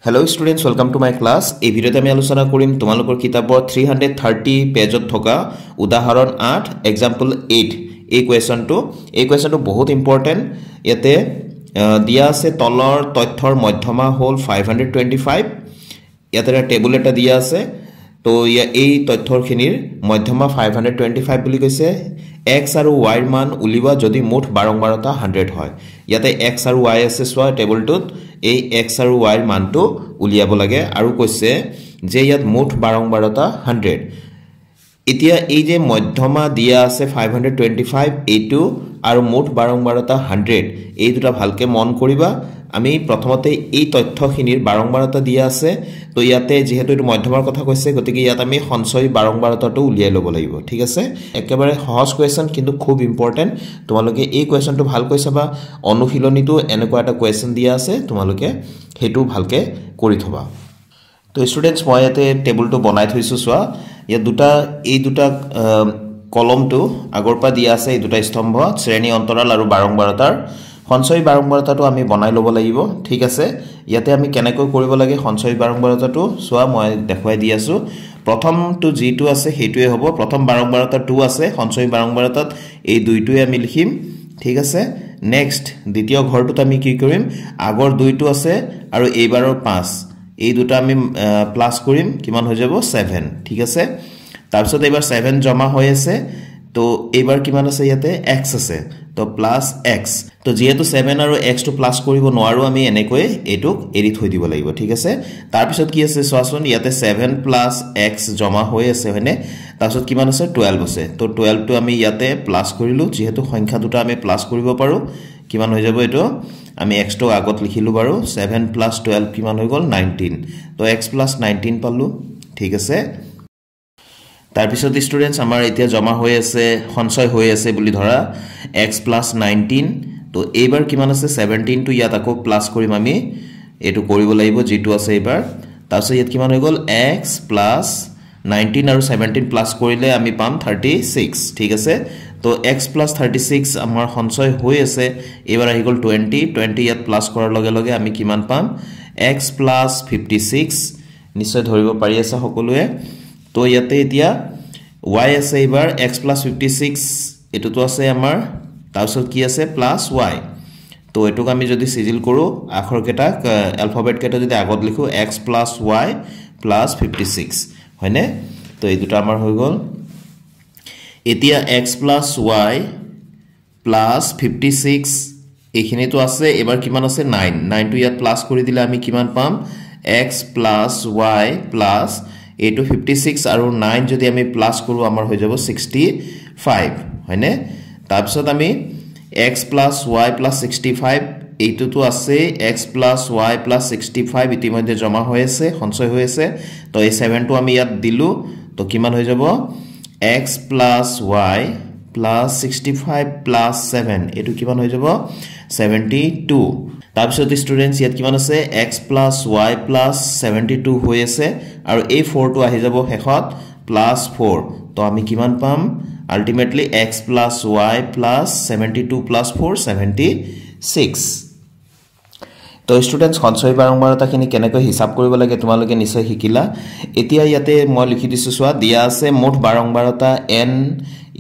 Hello students, welcome to my class. এই ভিডিওতে আমি আলোচনা কৰিম তোমালোকৰ কিতাপৰ 330 পেজত থকা উদাহৰণ 8 example 8 এই কোৱেশ্চনটো বহুত ইম্পৰ্টেন্ট ইয়াতে দিয়া আছে তলৰ তথ্যৰ মধ্যমা হল 525 ইয়াতে টেবুল এটা দিয়া আছে তো এই তথ্যৰখিনিৰ মধ্যমা 525 বুলি কৈছে x আৰু y ৰ মান উলিবা যদি মুঠ বাৰংবাৰতা 100 হয় ইয়াতে x আৰু y আছে সোৱা টেবুলটোত এই x আৰু y ৰ মানটো উলিয়াব লাগে আৰু কৈছে যে ইয়াত মুঠ বাৰংবাৰতা 100 এতিয়া এই যে মধ্যমা দিয়া আছে 525 এইটো আৰু মুঠ বাৰংবাৰতা 100 এই দুটা ভালকে মন কৰিবা আমি প্ৰথমতে এই তথ্যখিনিৰ বাৰংবাৰতা দিয়া আছে তো ইয়াতে যেহেতু এটো মধ্যমাৰ কথা কৈছে গতিকে ইয়াত আমি সঞ্চয় বাৰংবাৰতাটো উলিয়াই লব লাগিব ঠিক আছে একেবাৰে সহজ কোৱেশ্চন কিন্তু খুব ইম্পৰ্টেন্ট তোমালোকে এই কোৱেশ্চনটো ভালকৈ চাবা অনুশীলনীটো এনেকুৱা এটা কোৱেশ্চন দিয়া আছে তোমালোকে হেতু ভালকে কৰি থবা তো স্টুডেন্টস মই ইয়াতে টেবুলটো বনাই থৈছো সোৱা ইয়া দুটা কলমটো আগৰপা দিয়া আছে এই দুটা স্তম্ভ শ্ৰেণী অন্তৰাল আৰু বাৰংবাৰতাৰ সঞ্চয় বাৰংবাৰতাটো আমি বনাই লব লাগিব ঠিক আছে ইয়াতে আমি কেনেকৈ কৰিব লাগে সঞ্চয় বাৰংবাৰতাটো সোৱা মই দেখুৱাই দি আছো প্ৰথমটো জিটো আছে হেতুৱে হ'ব প্ৰথম বাৰংবাৰতা 2 আছে সঞ্চয় বাৰংবাৰতাত এই দুইটোৱে আমি লিখিম ঠিক আছে নেক্সট দ্বিতীয় ঘৰটোত আমি কি কৰিম আগৰ দুইটো আছে আৰু এইবাৰৰ 5 এই দুটা আমি প্লাস কৰিম কিমান হৈ যাব 7 ঠিক আছে তাৰপিছত এবাৰ 7 জমা হৈ আছে তো এবাৰ কিমান আছে ইয়াতে x আছে তো প্লাস x তো যেহেতু 7 আৰু x টো প্লাস কৰিব নোৱাৰো আমি এনেকৈ এটুক এৰি থৈ দিব লাগিব ঠিক আছে তাৰপিছত কি আছে সোৱাচোন ইয়াতে 7 প্লাস x জমা হৈ আছে হয়নে তাৰপিছত কিমান আছে 12 আছে তো 12 টো আমি ইয়াতে প্লাস কৰিলো যেহেতু সংখ্যা দুটা আমি প্লাস কৰিব পাৰো কিমান হৈ যাব এটো আমি x টো আগত লিখিলো বাৰু 7 plus 12 কিমান হৈ গল 19 তো x plus 19 পালো ঠিক আছে তাৰপিছত স্টুডেন্টস আমাৰ এতিয়া জমা হৈ আছে সঞ্চয় হৈ আছে বুলি ধৰা x plus 19 তো এইবাৰ কিমান আছে 17 টো ইয়াত আকৌ প্লাস কৰিম আমি এটো কৰিব লাগিব যেটো আছে এইবাৰ তাৰপিছত ইয়াত কিমান হৈ গল x plus 19 আৰু 17 প্লাস কৰিলে আমি পাম 36 ঠিক আছে তো x plus 36 আমাৰ সঞ্চয় হৈ আছে এবাৰ আহি গল 20 ইয়াত প্লাস কৰাৰ লগে লগে আমি কিমান পাম x plus 56 নিশ্চয় ধৰিব পাৰি আছে সকলোৱে তো ইয়াতে এতিয়া y আছে এবাৰ x plus 56 এটো তো আছে আমাৰ তাৰপিছত কি আছে প্লাস y তো এটোক আমি যদি সিজিল কৰো আখৰ কেটা অ্যালফাবেট কেটা যদি আগত লিখো x plus y plus 56 হয়নে তো এই দুটা আমাৰ হৈ গল এতিয়া x plus y plus 56 এইখিনি তো আছে এবাৰ কিমান আছে 9 টো ইয়াত প্লাস কৰি দিলে আমি কিমান পাম x plus y plus এইটো 56 আৰু 9 যদি আমি প্লাস কৰো আমাৰ হৈ যাব 65 হয়নে তাৰপিছত আমি x plus y plus 65 এইটো তো আছে x plus y plus 65 ইতিমধ্যে জমা হৈ আছে সঞ্চয় হৈ আছে তো এই 7 টো আমি ইয়াত দিলু তো কিমান হৈ যাব x plus y plus 65 plus 7 এটো কিমান হৈ যাব 72 তাৰপিছত স্টুডেন্টস ইয়াত কিমান আছে x plus y plus 72 হৈ আছে আৰু এই 4 টো আহি যাব হেখত plus 4 তো আমি কিমান পাম ultimately x plus y plus 72 plus 4 76 তো স্টুডেন্টস সঞ্চয় বাৰংবাৰতাখিনি কেনেকৈ হিসাব কৰিব লাগে তোমালোকে নিশ্চয় শিকিলা এতিয়া ইয়াতে মই লিখি দিছো সোৱা দিয়া আছে মুঠ বাৰংবাৰতা n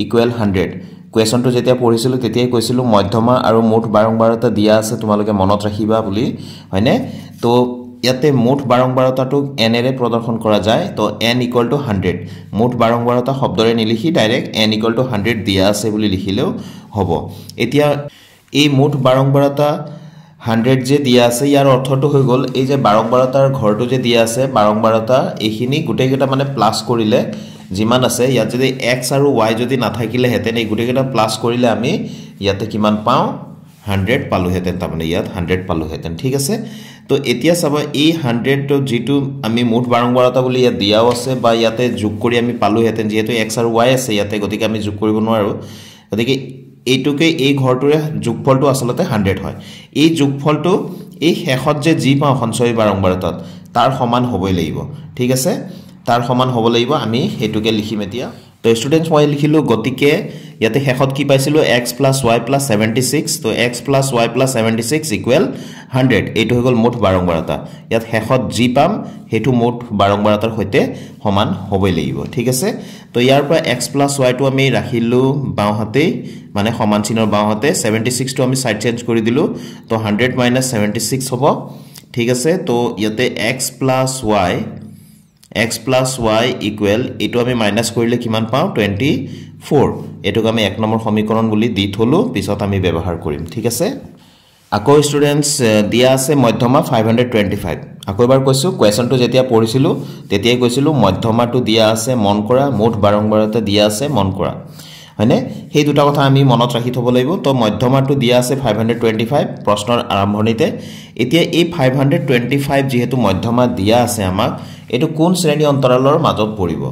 equal 100 কোৱেশ্চনটো যেতিয়া পঢ়িছিলো তেতিয়াই কৈছিলো মধ্যমা আৰু মুঠ বাৰংবাৰতা দিয়া আছে তোমালোকে মনত ৰাখিবা বুলি হয়নে তো ইয়াতে মুঠ বাৰংবাৰতাটো n এৰে প্ৰদৰ্শন কৰা যায় তো n equal to 100 মুঠ বাৰংবাৰতা শব্দৰে নিলিখি ডাইৰেক্ট n equal to 100 দিয়া আছে বুলি লিখিলেও হ'ব এতিয়া এই মুঠ বাৰংবাৰতা 100 যে দিয়া আছে ইয়াৰ অৰ্থটো হৈ গল এই যে বাৰংবাৰতাৰ ঘৰটো যে দিয়া আছে বাৰংবাৰতা এইখিনি গুটেকেটা মানে প্লাস কৰিলে জিমান আছে ইয়াত যদি x আৰু y যদি নাথাকিলে হেতেন এই গুটেকেটা প্লাস কৰিলে আমি ইয়াতে কিমান পাও 100 পালো হেতেন তাৰমানে ইয়াত 100 পালো হেতেন ঠিক আছে তো এতিয়া চাবা এই 100 টো যেটো আমি মুঠ বাৰংবাৰতা বুলি ইয়াত দিয়াও আছে বা ইয়াতে যোগ কৰি আমি পালো হেতেন যেহেতু x আৰু y আছে ইয়াতে গতিকে আমি যোগ কৰিব নোৱাৰো গতিকে এইটোকে এই ঘৰটোৰে যোগফলটো আসলতে 100 হয় এই যোগফলটো এই হেখত যে জি পাও সঞ্চয় বাৰংবাৰতাত তাৰ সমান হ'বই লাগিব ঠিক আছে তাৰ সমান হ'ব লাগিব আমি হেতুকে লিখিম এতিয়া তো স্টুডেন্টস মই লিখিলো গতিকে ইয়াতে শেষত কি পাইছিলো x + y + 76 তো x + y + 76 ইকুৱেল 100 এইটো হৈ গল মুঠ বাৰংবাৰতা ইয়াত শেষত জি পাম হেতু মুঠ বাৰংবাৰতাৰ হৈতে সমান হ'বই লাগিব ঠিক আছে তো ইয়াৰ পৰা x + y টো আমি ৰাখিলো বাওহাতে মানে সমান চিনৰ বাওহাতে 76 টো আমি সাইড চেঞ্জ কৰি দিলো তো 100 - 76 হ'ব ঠিক আছে তো ইয়াতে x + y ইকুৱেল এটো আমি মাইনাস কৰিলে কিমান পাও 24 এটোক আমি এক নম্বৰ সমীকৰণ বুলি দি থলো পিছত আমি ব্যৱহাৰ কৰিম ঠিক আছে আকৌ স্টুডেন্টস দিয়া আছে মধ্যমা 525 আকৌ এবাৰ কৈছো কোৱেশ্চনটো যেতিয়া পঢ়িছিলো তেতিয়াই কৈছিলো মধ্যমাটো দিয়া আছে মন কৰা মুঠ বাৰংবাৰতা দিয়া আছে মন কৰা হয়নে সেই দুটা কথা আমি মনত ৰাখি থব লাগিব তো মধ্যমাটো দিয়া আছে 525 প্ৰশ্নৰ আৰম্ভণিতে এতিয়া এই 525 যেহেতু মধ্যমা দিয়া আছে আমাক এটো কোন শ্ৰেণী অন্তৰালৰ মাজত পৰিব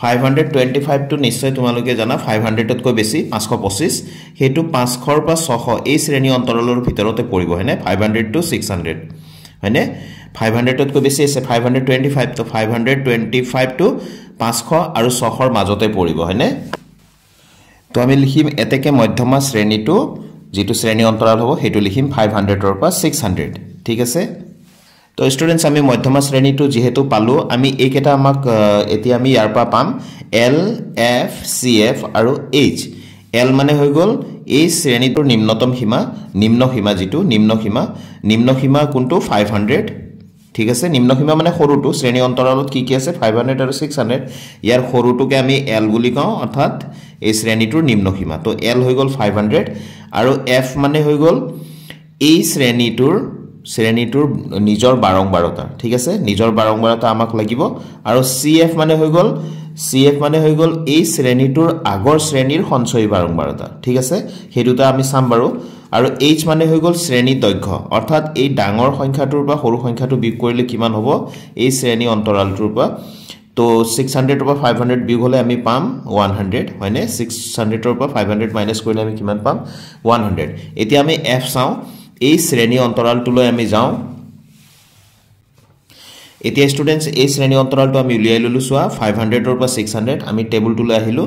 525 টো নিশ্চয় তোমালোকে জানা 500 তকৈ বেছি 525 হেতু 500 পৰা 600 এই শ্ৰেণী অন্তৰালৰ ভিতৰতে পৰিব হয়নে 500 to 600 হয়নে 500 তকৈ বেছি আছে 525 তো 525 to 500 আৰু 600 ৰ মাজতে পৰিব হয়নে তো আমি লিখিম এতেকে মধ্যমা শ্ৰেণীটো যেটো শ্ৰেণী অন্তৰাল হ'ব হেতু লিখিম 500 ৰ পৰা 600 ঠিক আছে তো স্টুডেন্টস আমি মধ্যমা শ্ৰেণীটো যেহেতু পালো আমি এইকেটা আমাক এতি আমি ইয়াৰ পৰা পাম L F C F আৰু H L মানে হৈ গল এই শ্ৰেণীটোৰ নিম্নতম সীমা নিম্ন সীমা কোনটো 500 ঠিক আছে নিম্ন সীমা মানে সৰুটো শ্ৰেণী অন্তৰালত কি আছে 500 আৰু 600 ইয়াৰ সৰুটোকে আমি L বুলি কওঁ অৰ্থাৎ এই শ্ৰেণীটোৰ নিম্ন সীমা তো L হৈ গল 500 আৰু F মানে হৈ গল এই শ্ৰেণীটোৰ নিজৰ বাৰংবাৰতা ঠিক আছে নিজৰ বাৰংবাৰতা আমাক লাগিব আৰু CF মানে হৈ গল এই শ্ৰেণীটোৰ আগৰ শ্ৰেণীৰ সঞ্চয়ী বাৰংবাৰতা ঠিক আছে হেতুটা আমি চাম বাৰু আৰু H মানে হৈ গল শ্ৰেণী দৈৰ্ঘ্য অৰ্থাৎ এই ডাঙৰ সংখ্যাটোৰ পৰা সৰু সংখ্যাটো বিয়োগ কৰিলে কিমান হ'ব এই শ্ৰেণী অন্তৰালটোৰ পৰা তো 600 ৰ পৰা 500 বিয়োগ হলে আমি পাম 100 হয়নে 600 ৰ পৰা 500 মাইনাস কৰিলে আমি কিমান পাম 100 এতিয়া আমি F চাও এই শ্ৰেণী অন্তৰালটোলৈ আমি যাও এতিয়া স্টুডেন্টস এই শ্ৰেণী অন্তৰালটো আমি উলিয়াই ললো সোৱা 500 ৰ পৰা 600 আমি টেবুলটোলৈ আহিলো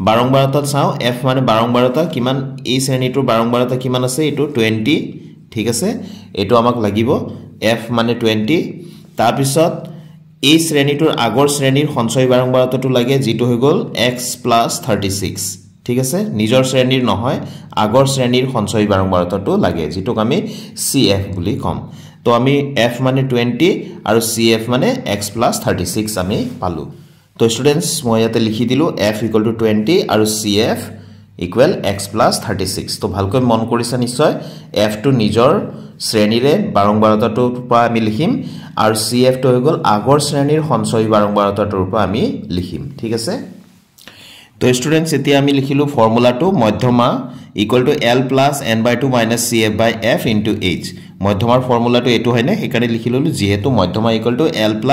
বাৰংবাৰতাত চাও F মানে বাৰংবাৰতা কিমান এই শ্ৰেণীটোৰ বাৰংবাৰতা কিমান আছে এটো 20 ঠিক আছে এটো আমাক লাগিব F মানে 20 তাৰ পিছত এই শ্ৰেণীটোৰ আগৰ শ্ৰেণীৰ সঞ্চয়ী বাৰংবাৰতাটো লাগে যেটো হৈ গল x + 36 ঠিক আছে নিজৰ শ্ৰেণীৰ নহয় আগৰ শ্ৰেণীৰ সঞ্চয়ী বাৰংবাৰতাটো লাগে যেটোক আমি CF বুলি কম তো আমি F মানে 20 আৰু CF মানে x + 36 আমি পালো তো স্টুডেন্টস মই ইয়াতে লিখি দিলো F = 20 আৰু CF = x + 36 তো ভালকৈ মন কৰিছা নিশ্চয় F টো নিজৰ শ্ৰেণীৰে বাৰংবাৰতাটোৰ পৰা আমি লিখিম আৰু CF টো হৈ গল আগৰ শ্ৰেণীৰ সঞ্চয়ী বাৰংবাৰতাটোৰ পৰা আমি লিখিম ঠিক আছে তো স্টুডেন্টস এতিয়া আমি লিখিলো ফৰ্মুলাটো মধ্যমা = L + n/2 - CF/F * H মধ্যমাৰ ফৰ্মুলাটো এটো হয়নে হেকানে লিখি ললো যেহেতু মধ্যমা = L +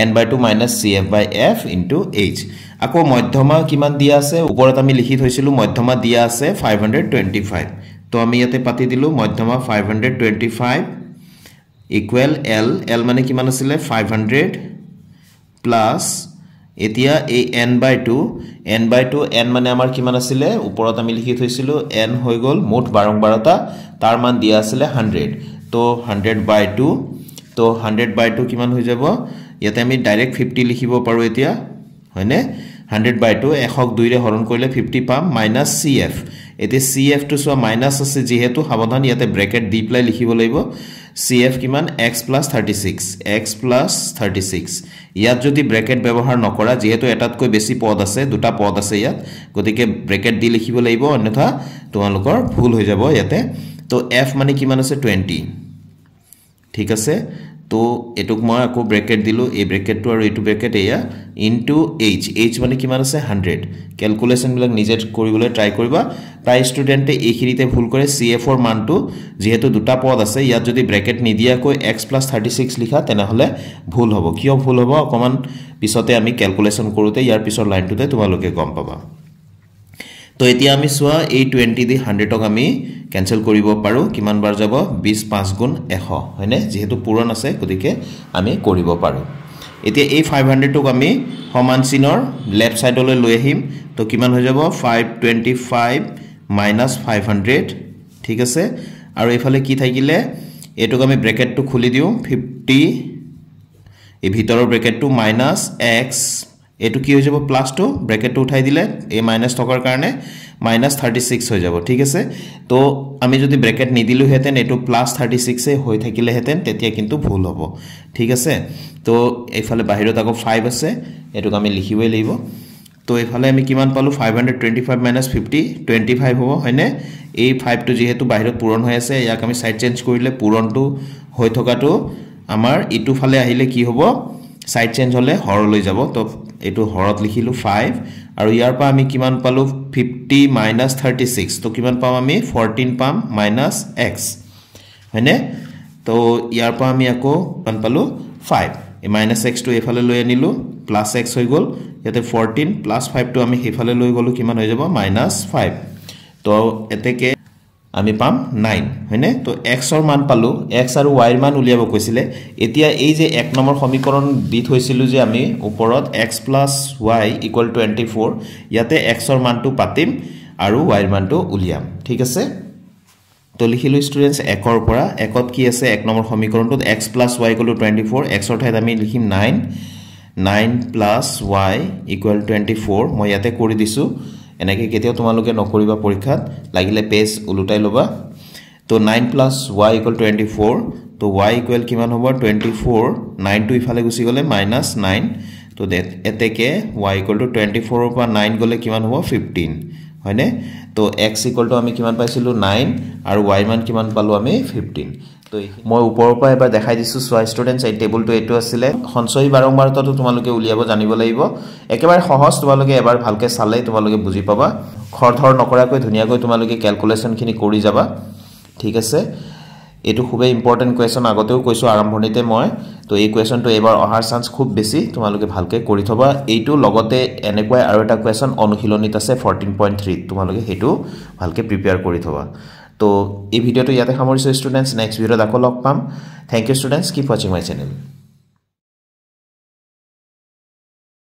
n/2 - CF/F * H আকৌ মধ্যমা কিমান দিয়া আছে ওপৰত আমি লিখি থৈছিলো মধ্যমা দিয়া আছে 525 তো আমি ইয়াতে পাতি দিলো মধ্যমা 525 = L মানে কিমান আছিল 500 প্লাস এতিয়া এই n/2 n মানে আমাৰ কিমান আছিল ওপৰত আমি লিখি থৈছিলো n হৈ গল মুঠ বাৰংবাৰতা তাৰ মান দিয়া আছিল 100 তো 100/2 তো 100/2 কিমান হৈ যাব ইয়াতে আমি ডাইৰেক্ট 50 লিখিব পাৰো এতিয়া হয়নে 100/2 100ক 2 ৰে হৰণ কৰিলে 50 পাম মাইনাস CF এতে CF টো সো মাইনাস আছে যেহেতু সাবধান ইয়াতে ব্ৰেকেট দি প্লাই লিখিব লাগিব CF কিমান x + 36 ইয়াত যদি ব্ৰেকেট ব্যৱহাৰ নকৰা যেহেতু এটাতকৈ বেছি পদ আছে দুটা পদ আছে ইয়াত গতিকে ব্ৰেকেট দি লিখিব লাগিব অন্যথা তোমালোকৰ ভুল হৈ যাব ইয়াতে তো F মানে কিমান আছে 20 ঠিক আছে তো এটুক মই আকৌ ব্ৰেকেট দিলো এই ব্ৰেকেটটো আৰু এটো ব্ৰেকেট এয়া ইনটু h মানে কিমান আছে 100 ক্যালকুলেশন বিলাক নিজে কৰিবলৈ ট্ৰাই কৰিবা প্ৰায় ষ্টুডেন্টে এইখিনিতে ভুল কৰে CF ৰ মানটো যেহেতু দুটা পদ আছে ইয়াত যদি ব্ৰেকেট নিদিয়াকৈ x + 36 লিখা তেনে হলে ভুল হ'ব কিয় ভুল হ'ব অকমান পিছতে আমি ক্যালকুলেশন কৰোতে ইয়াৰ পিছৰ লাইনটোতে তোমালোকে গম পাবা তো এতিয়া আমি সোৱা এই 20 দি 100 ক আমি ক্যান্সেল কৰিব পাৰো কিমান বাৰ যাব 20 5 * 100 হয়নে যেহেতু পূৰণ আছে গতিকে আমি কৰিব পাৰো এতিয়া এই 500 টোক আমি সমান চিনৰ লেফট সাইডলৈ লৈ আহিম তো কিমান হৈ যাব 525 minus 500 ঠিক আছে আৰু এফালে কি থাকিলে এটোক আমি ব্ৰেকেটটো খুলি দিও 50 এই ভিতৰৰ ব্ৰেকেটটো minus x এটো কি হৈ যাব প্লাস টু ব্ৰেকেটটো উঠাই দিলে a মাইনাস থকাৰ কাৰণে minus 36 হৈ যাব ঠিক আছে তো আমি যদি ব্ৰেকেট নিদিলু হেতেন এটো প্লাস 36 এ হৈ থাকিলে হেতেন তেতিয়া কিন্তু ভুল হ'ব ঠিক আছে তো এফালে বাহিৰত আকৌ 5 আছে এটোক আমি লিখিবই লাগিব তো এফালে আমি কিমান পালো 525 minus 50 25 হ'ব হয়নে এই 5 টো যেহেতু বাহিৰত পূৰণ হৈ আছে ইয়াক আমি সাইড চেঞ্জ কৰিলে পূৰণটো হৈ থকাটো আমাৰ ইটো ফালে আহিলে কি হ'ব সাইড চেঞ্জ হলে হৰলৈ যাব তো এটো হৰত লিখিলো 5 আৰু ইয়াৰ পা আমি কিমান পালো 50 minus 36 তো কিমান পাম আমি 14 পাম minus x হয়নে তো ইয়াৰ পা আমি আকৌ কিমান পালো 5 এই minus x টো এফালে লৈ আনিলো plus x হৈ গল ইয়াতে 14 plus 5 টো আমি হেফালে লৈ গলো কিমান হৈ যাব minus 5 তো এতেকে আমি পাম 9 হয়নে তো x ৰ মান পালো x আৰু y ৰ মান উলিয়াব কৈছিলে এতিয়া এই যে এক নম্বৰ সমীকৰণ দি থৈছিলো যে আমি ওপৰত x + y = 24 ইয়াতে x ৰ মানটো পাতিম আৰু y ৰ মানটো উলিয়াম ঠিক আছে তো লিখিলো স্টুডেন্টস 1 ৰ পৰা 1ত কি আছে এক নম্বৰ সমীকৰণটোত x + y = 24 x ৰ ঠাইত আমি লিখিম 9 9 + y = 24 মই ইয়াতে কৰি দিছো এনেকে কেতিয়াও তোমালোকে নকৰিবা পৰীক্ষাত লাগিলে পেজ উলুটাই লবা তো 9 + y = 24 তো y = কিমান হ'ব 24 9 টো ইফালে গুছি গলে -9 তো এতেকে y = 24 ৰ পৰা 9 গলে কিমান হ'ব 15 হয়নে তো x = আমি কিমান পাইছিলো 9 আৰু y মান কিমান পালো আমি 15 তো মই ওপৰৰ পৰা এবাৰ দেখাই দিছো সো স্টুডেন্টস এই টেবুলটো এটো আছিল সঞ্চয়ী বাৰম্বাৰতাটো তোমালোকে উলিয়াব জানিব লাগিব একেবাৰে সহজ তোমালোকে এবাৰ ভালকে চালে তোমালোকে বুজি পাবা খৰধৰ নকৰাকৈ ধুনিয়াকৈ তোমালোকে ক্যালকুলেশন খিনি কৰি যাবা ঠিক আছে এটো খুবই ইম্পৰ্টেন্ট কোৱেশ্চন আগতেও কৈছো আৰম্ভণিতে মই তো এই কোৱেশ্চনটো এবাৰ অহাৰ চান্স খুব বেছি তোমালোকে ভালকে কৰি থবা এইটো লগতে এনেকৈ আৰু এটা কোৱেশ্চন অনুশীলনীত আছে 14.3 তোমালোকে হেতু ভালকে প্ৰিপেয়াৰ কৰি থবা তো এই ভিডিওটো ইয়াতে সামৰিছো স্টুডেন্টস নেক্সট ভিডিওত আকৌ লগ পাম thank you students keep watching my channel